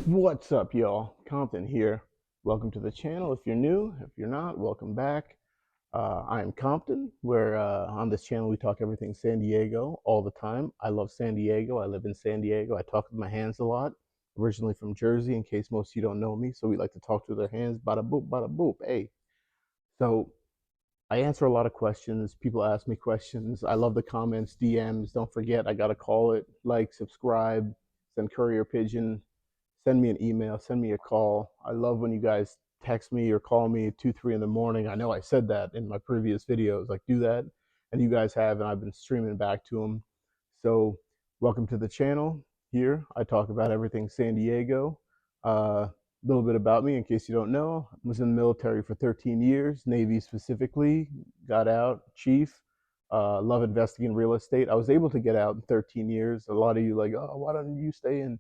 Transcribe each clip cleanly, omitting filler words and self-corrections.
What's up, y'all? Compton here. Welcome to the channel. If you're new, if you're not, welcome back. I am Compton, where on this channel we talk everything San Diego all the time. I love San Diego. I live in San Diego. I talk with my hands a lot. Originally from Jersey, in case most of you don't know me, so we like to talk with our hands. Bada boop, bada boop. Hey, so I answer a lot of questions. People ask me questions. I love the comments, DMs. Don't forget, I got to call it. Like, subscribe, send courier pigeon, send me an email, send me a call. I love when you guys text me or call me at 2, 3 in the morning. I know I said that in my previous videos, like do that. And you guys have, and I've been streaming back to them. So welcome to the channel. Here, I talk about everything San Diego. A little bit about me, in case you don't know. I was in the military for 13 years, Navy specifically, got out, chief. Love investing in real estate. I was able to get out in 13 years. A lot of you like, oh, why don't you stay in?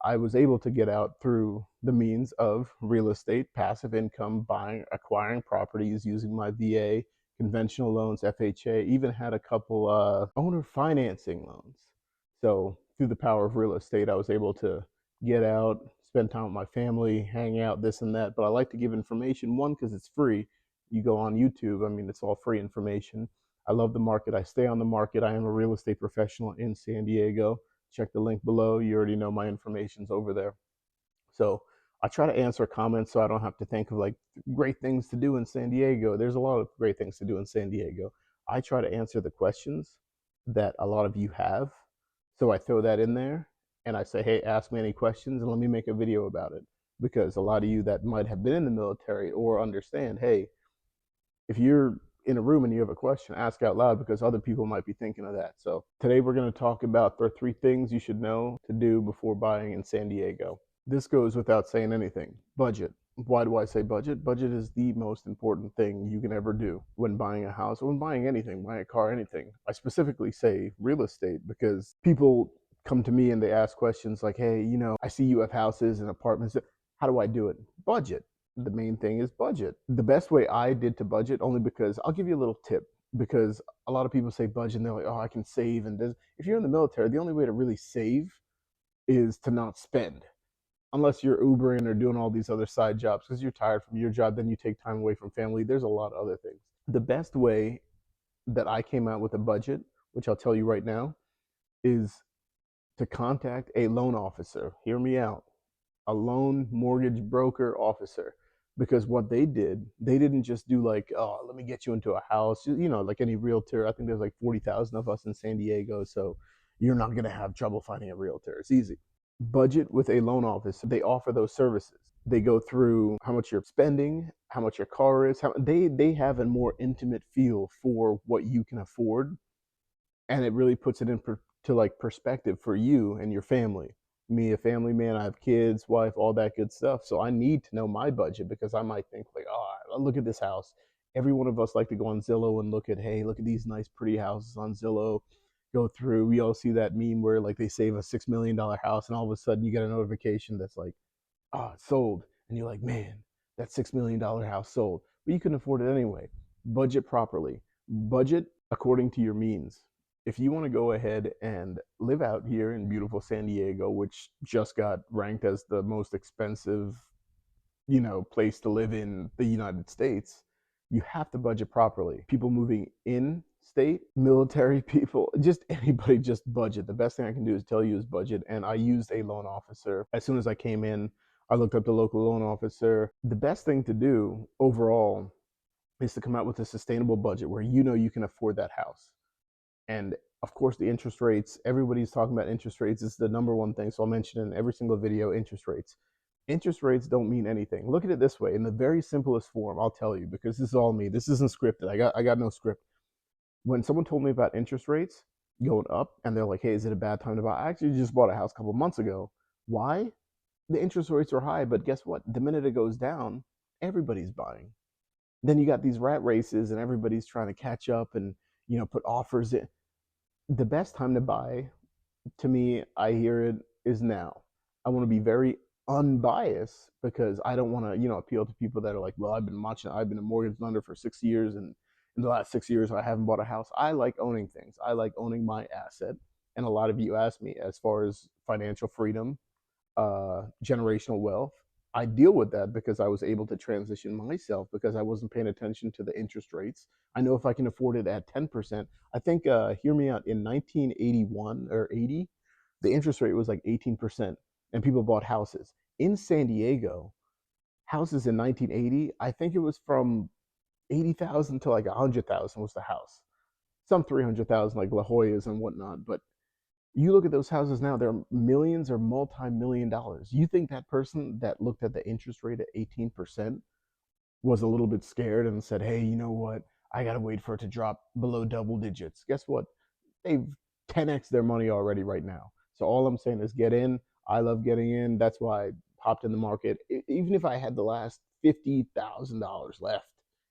I was able to get out through the means of real estate, passive income, buying, acquiring properties using my VA, conventional loans, FHA, even had a couple owner financing loans. So through the power of real estate, I was able to get out, spend time with my family, hang out, this and that. But I like to give information, one, because it's free. You go on YouTube, I mean, it's all free information. I love the market. I stay on the market. I am a real estate professional in San Diego. Check the link below. You already know my information's over there. So I try to answer comments so I don't have to think of like great things to do in San Diego. There's a lot of great things to do in San Diego. I try to answer the questions that a lot of you have. So I throw that in there and I say, hey, ask me any questions and let me make a video about it. Because a lot of you that might have been in the military or understand, hey, if you're in a room and you have a question, ask out loud because other people might be thinking of that. So today we're going to talk about the 3 things you should know to do before buying in San Diego. This goes without saying anything. Budget. Why do I say budget? Budget is the most important thing you can ever do when buying a house or when buying anything, buying a car, anything. I specifically say real estate because people come to me and they ask questions like, hey, I see you have houses and apartments. How do I do it? Budget. The main thing is budget. The best way I did to budget, only because I'll give you a little tip, because a lot of people say budget and they're like, oh, I can save. And this. If you're in the military, the only way to really save is to not spend, unless you're Ubering or doing all these other side jobs because you're tired from your job, then you take time away from family. There's a lot of other things. The best way that I came out with a budget, which I'll tell you right now, is to contact a loan officer. Hear me out. A loan mortgage broker officer, because what they did, they didn't just do like, oh, let me get you into a house, like any realtor. I think there's like 40,000 of us in San Diego, so you're not going to have trouble finding a realtor. It's easy. Budget with a loan officer. They offer those services. They go through how much you're spending, how much your car is. They have a more intimate feel for what you can afford, and it really puts it into like perspective for you and your family. Me, a family man, I have kids, wife, all that good stuff. So I need to know my budget because I might think like, oh, look at this house. Every one of us like to go on Zillow and look at, hey, look at these nice, pretty houses on Zillow. Go through. We all see that meme where like they save a $6 million house, and all of a sudden you get a notification that's like, oh, it's sold, and you're like, man, that $6 million house sold, but you couldn't afford it anyway. Budget properly. Budget according to your means. If you want to go ahead and live out here in beautiful San Diego, which just got ranked as the most expensive, place to live in the United States, you have to budget properly. People moving in state, military people, just anybody, just budget. The best thing I can do is tell you is budget. And I used a loan officer. As soon as I came in, I looked up the local loan officer. The best thing to do overall is to come out with a sustainable budget where you can afford that house. And of course, the interest rates, everybody's talking about interest rates. It's the number one thing. So I'll mention in every single video, interest rates. Interest rates don't mean anything. Look at it this way, in the very simplest form, I'll tell you, because this is all me. This isn't scripted. I got no script. When someone told me about interest rates going up and they're like, hey, is it a bad time to buy? I actually just bought a house a couple months ago. Why? The interest rates are high, but guess what? The minute it goes down, everybody's buying. Then you got these rat races and everybody's trying to catch up and, put offers in. The best time to buy, to me, I hear it, is now. I want to be very unbiased because I don't want to, appeal to people that are like, well, I've been a mortgage lender for 6 years, and in the last 6 years, I haven't bought a house. I like owning things. I like owning my asset. And a lot of you ask me as far as financial freedom. generational wealth. I deal with that because I was able to transition myself because I wasn't paying attention to the interest rates. I know if I can afford it at 10%. I think, hear me out, in 1981 or 80, the interest rate was like 18%, and people bought houses. In San Diego, houses in 1980, I think it was from 80,000 to like 100,000 was the house. Some 300,000 like La Jolla's and whatnot, but you look at those houses now, they're millions or multi-million dollars. You think that person that looked at the interest rate at 18% was a little bit scared and said, hey, you know what? I got to wait for it to drop below double digits. Guess what? They've 10x their money already right now. So all I'm saying is get in. I love getting in. That's why I hopped in the market. Even if I had the last $50,000 left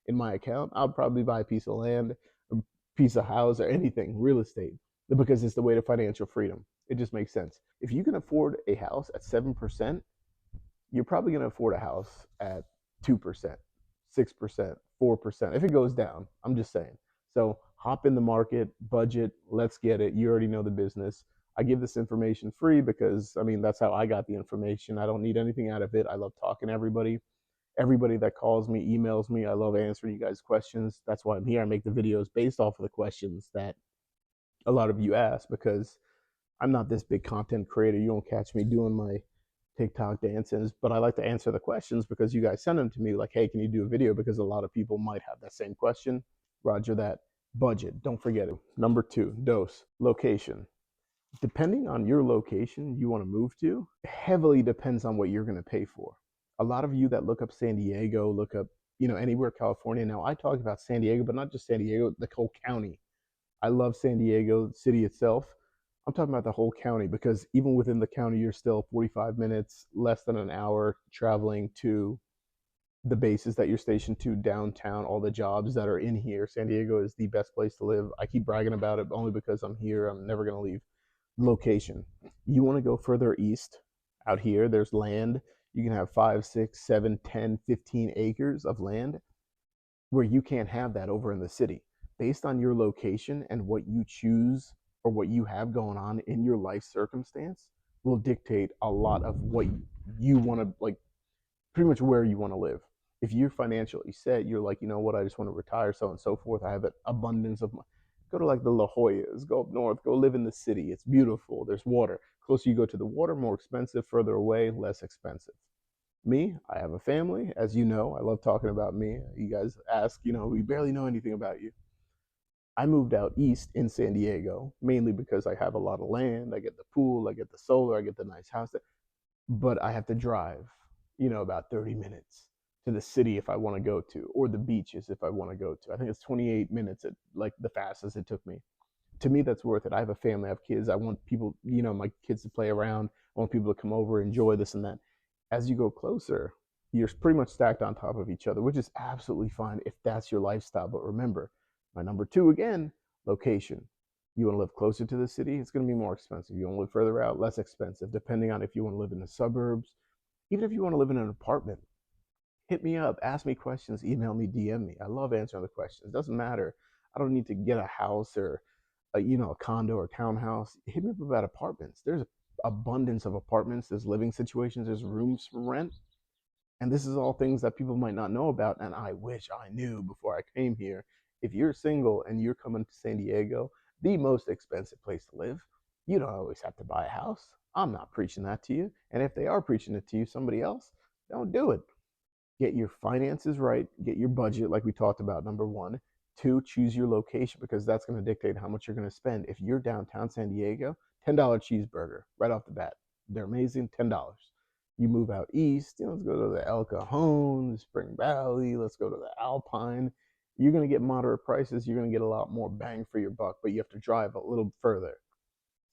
in my account, I'll probably buy a piece of land, a piece of house, or anything, real estate, because it's the way to financial freedom. It just makes sense. If you can afford a house at 7%, you're probably going to afford a house at 2%, 6%, 4%. If it goes down, I'm just saying. So hop in the market, budget, let's get it. You already know the business. I give this information free because, I mean, that's how I got the information. I don't need anything out of it. I love talking to everybody. Everybody that calls me, emails me, I love answering you guys' questions. That's why I'm here. I make the videos based off of the questions that a lot of you ask, because I'm not this big content creator. You won't catch me doing my TikTok dances, but I like to answer the questions because you guys send them to me like, hey, can you do a video? Because a lot of people might have that same question. Roger that. Budget, don't forget it. Number two, dose, location. Depending on your location you want to move to, heavily depends on what you're going to pay for. A lot of you that look up San Diego, look up, anywhere California. Now, I talk about San Diego, but not just San Diego, the whole county. I love San Diego, the city itself. I'm talking about the whole county because even within the county, you're still 45 minutes, less than an hour traveling to the bases that you're stationed to downtown, all the jobs that are in here. San Diego is the best place to live. I keep bragging about it only because I'm here. I'm never going to leave. Location. You want to go further east out here, there's land. You can have 5, 6, 7, 10, 15 acres of land where you can't have that over in the city. Based on your location and what you choose or what you have going on in your life circumstance will dictate a lot of what you want to, like, pretty much where you want to live. If you're financially set, you're like, you know what, I just want to retire, so on and so forth. I have an abundance of money. Go to like the La Jolla's, go up north, go live in the city. It's beautiful. There's water. Closer you go to the water, more expensive. Further away, less expensive. Me, I have a family. As you know, I love talking about me. You guys ask, we barely know anything about you. I moved out east in San Diego mainly because I have a lot of land. I get the pool, I get the solar, I get the nice house. But I have to drive, about 30 minutes to the city if I want to go to, or the beaches if I want to go to. I think it's 28 minutes at like the fastest it took me. To me, that's worth it. I have a family, I have kids. I want people, my kids to play around. I want people to come over, enjoy this and that. As you go closer, you're pretty much stacked on top of each other, which is absolutely fine if that's your lifestyle. But remember, my number two again, location. You want to live closer to the city, it's going to be more expensive. You want to live further out, less expensive, depending on if you want to live in the suburbs. Even if you want to live in an apartment, hit me up, ask me questions, email me, DM me. I love answering the questions. It doesn't matter. I don't need to get a house or a condo or townhouse. Hit me up about apartments. There's abundance of apartments. There's living situations. There's rooms for rent. And this is all things that people might not know about. And I wish I knew before I came here. If you're single and you're coming to San Diego, the most expensive place to live, you don't always have to buy a house. I'm not preaching that to you. And if they are preaching it to you, somebody else, don't do it. Get your finances right. Get your budget, like we talked about, number one. Two, choose your location because that's going to dictate how much you're going to spend. If you're downtown San Diego, $10 cheeseburger right off the bat. They're amazing, $10. You move out east, let's go to the El Cajon, Spring Valley, let's go to the Alpine. You're going to get moderate prices. You're going to get a lot more bang for your buck, but you have to drive a little further.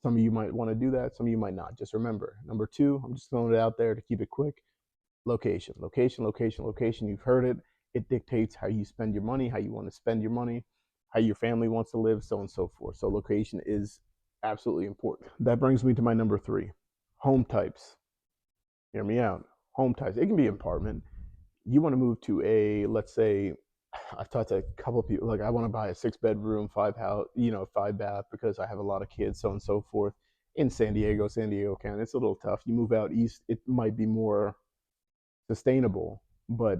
Some of you might want to do that. Some of you might not. Just remember, number two, I'm just throwing it out there to keep it quick. Location, location, location, location. You've heard it. It dictates how you spend your money, how you want to spend your money, how your family wants to live, so on and so forth. So location is absolutely important. That brings me to my number three, home types. Hear me out. Home types. It can be apartment. You want to move to a, let's say, I've talked to a couple of people, like I want to buy a 6-bedroom, 5 bath because I have a lot of kids, so on and so forth. in San Diego County, it's a little tough. You move out east, it might be more sustainable, but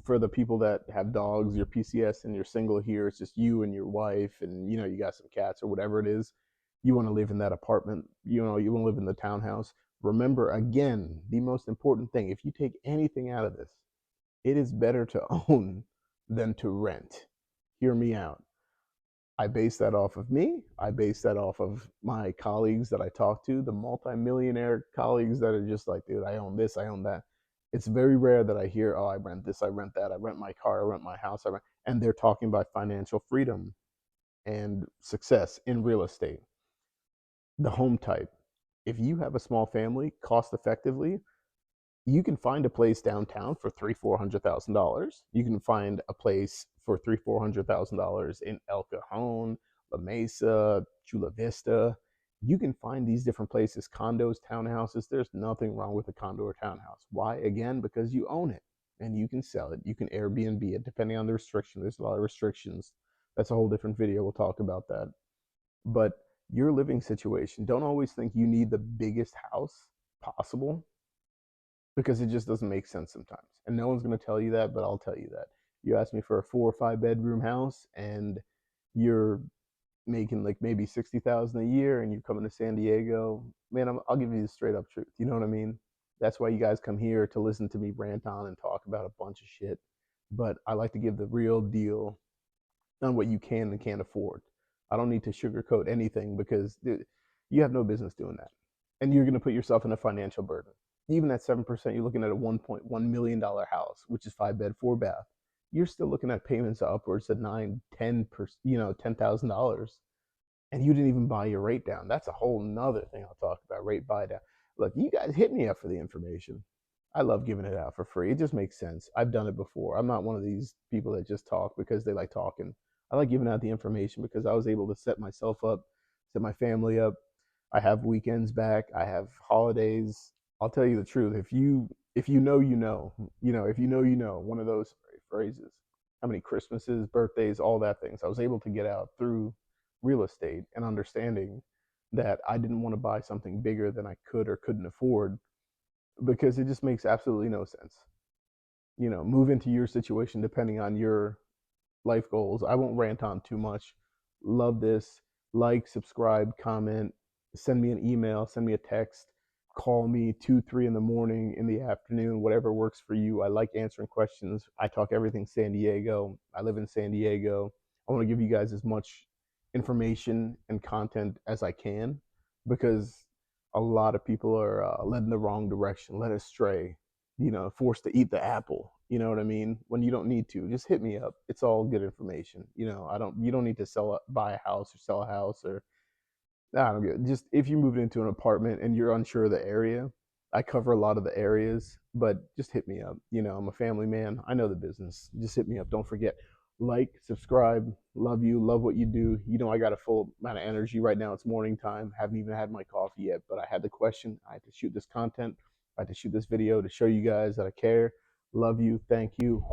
for the people that have dogs, your PCS, and you're single here, it's just you and your wife, and you got some cats or whatever it is. You want to live in that apartment. You want to live in the townhouse. Remember, again, the most important thing: if you take anything out of this, it is better to own than to rent. Hear me out. I base that off of me. I base that off of my colleagues that I talk to, the multimillionaire colleagues that are just like, dude, I own this, I own that. It's very rare that I hear, oh, I rent this, I rent that, I rent my car, I rent my house, and they're talking about financial freedom and success in real estate. The home type. If you have a small family, cost effectively, you can find a place downtown for $300,000, $400,000. You can find a place for $400,000 in El Cajon, La Mesa, Chula Vista. You can find these different places, condos, townhouses. There's nothing wrong with a condo or townhouse. Why? Again, because you own it and you can sell it. You can Airbnb it, depending on the restriction. There's a lot of restrictions. That's a whole different video. We'll talk about that. But your living situation, don't always think you need the biggest house possible, because it just doesn't make sense sometimes. And no one's going to tell you that, but I'll tell you that. You ask me for a 4 or 5 bedroom house and you're making like maybe 60,000 a year and you're coming to San Diego, man, I'll give you the straight up truth. You know what I mean? That's why you guys come here, to listen to me rant on and talk about a bunch of shit. But I like to give the real deal on what you can and can't afford. I don't need to sugarcoat anything, because dude, you have no business doing that. And you're going to put yourself in a financial burden. Even at 7%, you're looking at a $1.1 million house, which is 5 bed, 4 bath. You're still looking at payments upwards of 9, 10%, $10,000. And you didn't even buy your rate down. That's a whole nother thing I'll talk about, rate buy down. Look, you guys hit me up for the information. I love giving it out for free. It just makes sense. I've done it before. I'm not one of these people that just talk because they like talking. I like giving out the information because I was able to set myself up, set my family up. I have weekends back. I have holidays. I'll tell you the truth. If you know, you know. If you know, you know. One of those phrases. How many Christmases, birthdays, all that things. I was able to get out through real estate and understanding that I didn't want to buy something bigger than I could or couldn't afford, because it just makes absolutely no sense. Move into your situation depending on your life goals. I won't rant on too much. Love this. Like, subscribe, comment, send me an email, send me a text, call me 2, 3 in the morning, in the afternoon, whatever works for you. I like answering questions. I talk everything San Diego. I live in San Diego. I want to give you guys as much information and content as I can, because a lot of people are led in the wrong direction, led astray, forced to eat the apple. You know what I mean? When you don't need to, just hit me up. It's all good information. You don't need to buy a house or sell a house, or I don't get. Just if you're moving into an apartment and you're unsure of the area, I cover a lot of the areas, but just hit me up. I'm a family man. I know the business. Just hit me up. Don't forget, like, subscribe. Love you. Love what you do. I got a full amount of energy right now. It's morning time. Haven't even had my coffee yet, but I had the question. I had to shoot this content. I had to shoot this video to show you guys that I care. Love you. Thank you.